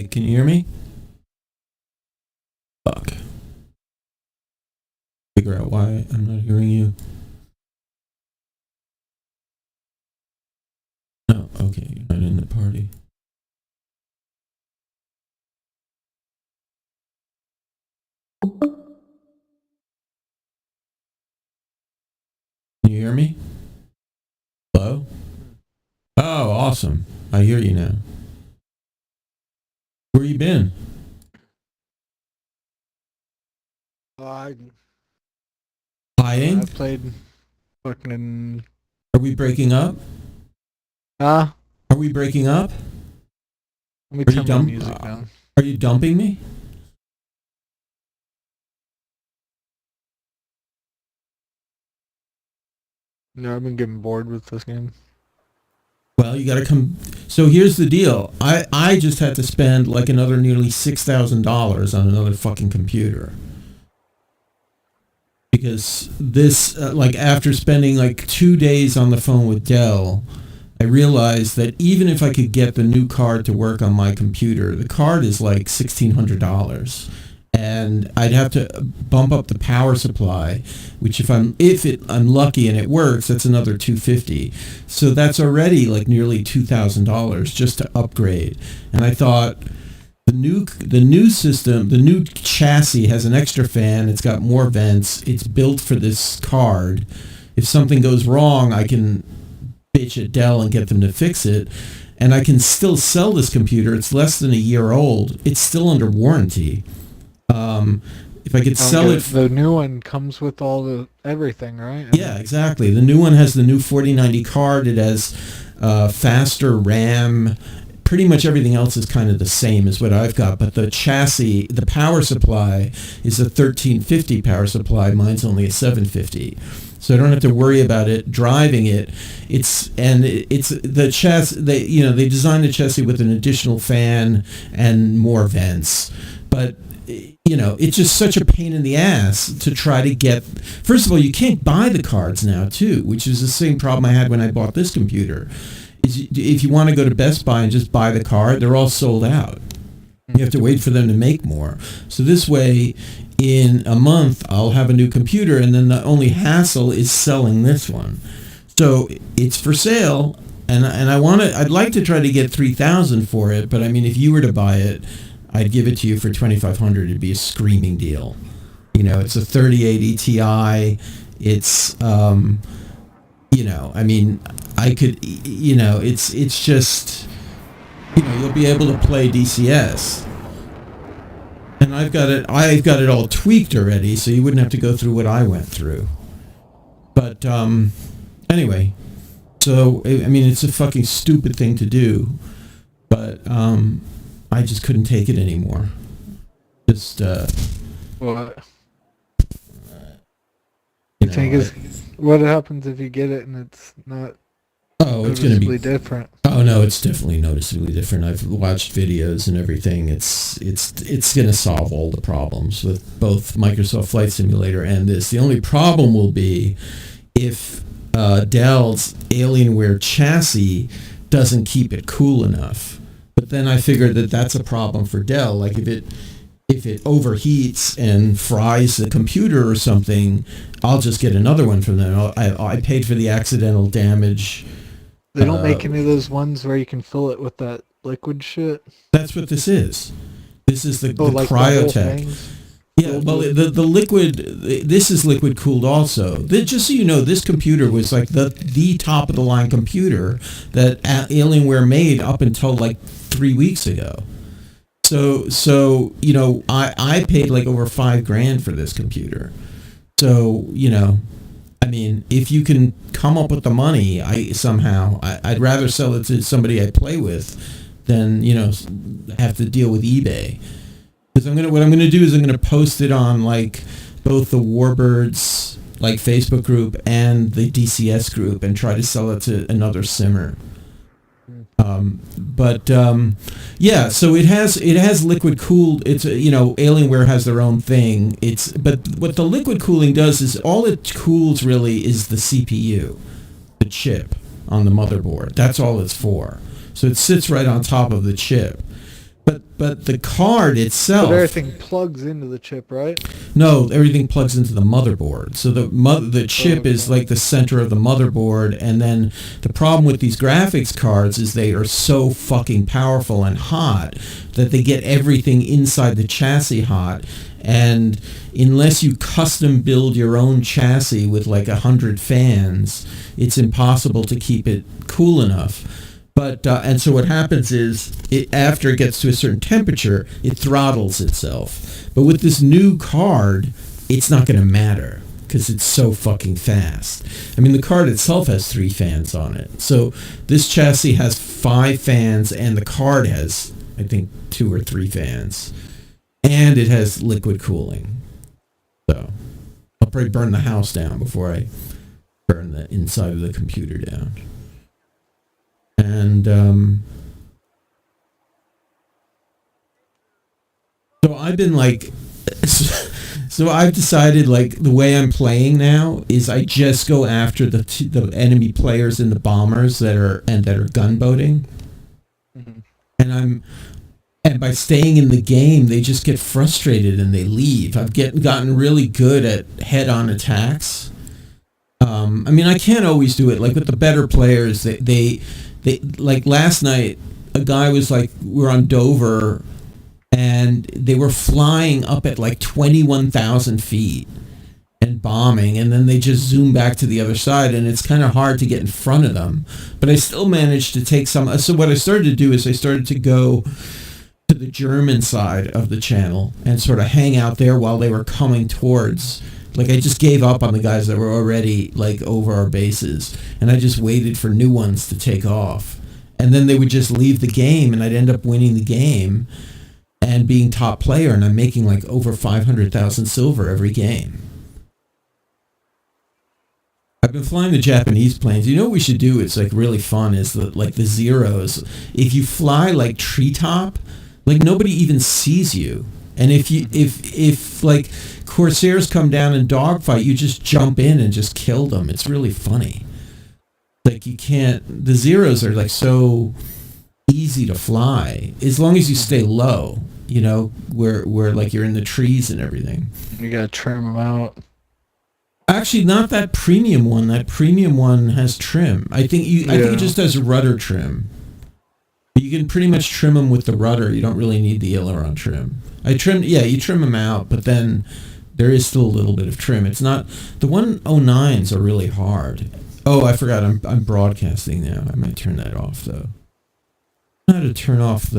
Hey, can you hear me? Fuck. Figure out why I'm not hearing you. Oh, okay, you're not in the party. Can you hear me? Hello? Oh, awesome. I hear you now. Where you been? Hiding. Hiding? I played fucking. Are we breaking up? Are we breaking up? Let me Are you turn my music down. Are you dumping me? No, I've been getting bored with this game. Well, you gotta come. So here's the deal. I just had to spend like another nearly $6,000 on another fucking computer. Because this, like after spending like 2 days on the phone with Dell, I realized that even if I could get the new card to work on my computer, the card is like $1,600. And I'd have to bump up the power supply, which I'm lucky and it works, that's another $250. So that's already like nearly $2,000 just to upgrade. And I thought the new system, the new chassis has an extra fan. It's got more vents. It's built for this card. If something goes wrong, I can bitch at Dell and get them to fix it. And I can still sell this computer. It's less than a year old. It's still under warranty. If I could sell it... The new one comes with all the everything, right? Yeah, exactly. The new one has the new 4090 card. It has faster RAM. Pretty much everything else is kind of the same as what I've got, but the chassis, the power supply is a 1350 power supply. Mine's only a 750. So I don't have to worry about it driving it. It's the chassis. They designed the chassis with an additional fan and more vents, but it's just such a pain in the ass to try to get. First of all, you can't buy the cards now too, which is the same problem I had when I bought this computer. If you want to go to Best Buy and just buy the card, they're all sold out. You have to wait for them to make more. So this way, in a month, I'll have a new computer, and then the only hassle is selling this one. So it's for sale, and I'd like to try to get $3,000 for it. But I mean, if you were to buy it, I'd give it to you for $2,500. It'd be a screaming deal. It's a 3080 Ti. It's I mean, I could, it's just, you'll be able to play DCS. And I've got it all tweaked already, so you wouldn't have to go through what I went through. But, anyway, so, I mean, it's a fucking stupid thing to do, but, I just couldn't take it anymore. Just, What? What happens if you get it and it's not it's going to be different? Oh no, it's definitely noticeably different. I've watched videos and everything. It's going to solve all the problems with both Microsoft Flight Simulator and this. The only problem will be if Dell's Alienware chassis doesn't keep it cool enough. But then I figured that that's a problem for Dell. Like if it overheats and fries the computer or something, I'll just get another one from them. I paid for the accidental damage. They don't make any of those ones where you can fill it with that liquid shit? That's what this is. This is the like Cryotech. Yeah, well, the liquid, this is liquid cooled also. Just so you know, this computer was like the top of the line computer that Alienware made up until like 3 weeks ago. So I paid like over $5,000 for this computer. So, I mean, if you can come up with the money, I'd rather sell it to somebody I play with than, have to deal with eBay. Because what I'm going to do is I'm going to post it on like both the Warbirds like Facebook group and the DCS group and try to sell it to another simmer. Yeah, so it has liquid cooled. It's Alienware has their own thing. But what the liquid cooling does is all it cools really is the CPU, the chip on the motherboard. That's all it's for. So it sits right on top of the chip. But the card itself. But everything plugs into the chip, right? No, everything plugs into the motherboard. So the chip is like the center of the motherboard, and then the problem with these graphics cards is they are so fucking powerful and hot that they get everything inside the chassis hot. And unless you custom build your own chassis with like 100 fans, it's impossible to keep it cool enough. But and so what happens is, after it gets to a certain temperature, it throttles itself. But with this new card, it's not going to matter because it's so fucking fast. I mean, the card itself has 3 fans on it. So this chassis has 5 fans, and the card has, I think, 2 or 3 fans. And it has liquid cooling. So I'll probably burn the house down before I burn the inside of the computer down. And so I've been like, so I've decided like the way I'm playing now is I just go after the enemy players and the bombers that are gunboating, and by staying in the game they just get frustrated and they leave. I've gotten really good at head-on attacks. I mean, I can't always do it. Like with the better players, they like last night, a guy was like, we're on Dover, and they were flying up at like 21,000 feet and bombing, and then they just zoom back to the other side, and it's kind of hard to get in front of them. But I still managed to take some. So what I started to do is I started to go to the German side of the channel and sort of hang out there while they were coming towards. Like, I just gave up on the guys that were already, like, over our bases, and I just waited for new ones to take off. And then they would just leave the game, and I'd end up winning the game and being top player, and I'm making, like, over 500,000 silver every game. I've been flying the Japanese planes. You know what we should do? It's, like, really fun is, the Zeros. If you fly, like, treetop, like, nobody even sees you. And if like Corsairs come down and dogfight, you just jump in and just kill them. It's really funny. Like you can't. The Zeros are like so easy to fly as long as you stay low. You know, where like you're in the trees and everything. You gotta trim them out. Actually, not that premium one. That premium one has trim. I think it just has rudder trim. You can pretty much trim them with the rudder. You don't really need the aileron trim. You trim them out, but then there is still a little bit of trim. It's not, the 109s are really hard. Oh, I forgot, I'm broadcasting now. I might turn that off, though. I know how to turn off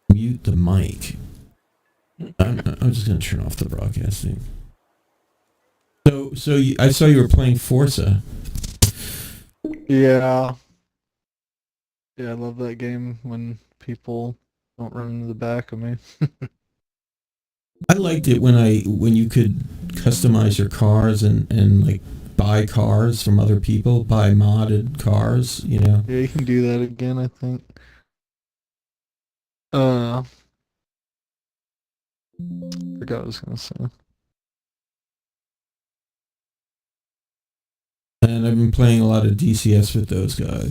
mute the mic. I'm just going to turn off the broadcasting. So I saw you were playing Forza. Yeah. Yeah, I love that game when people don't run into the back of me. I liked it when you could customize your cars and like buy cars from other people, buy modded cars, you know. Yeah, you can do that again, I think. Forgot what I was gonna say. And I've been playing a lot of DCS with those guys.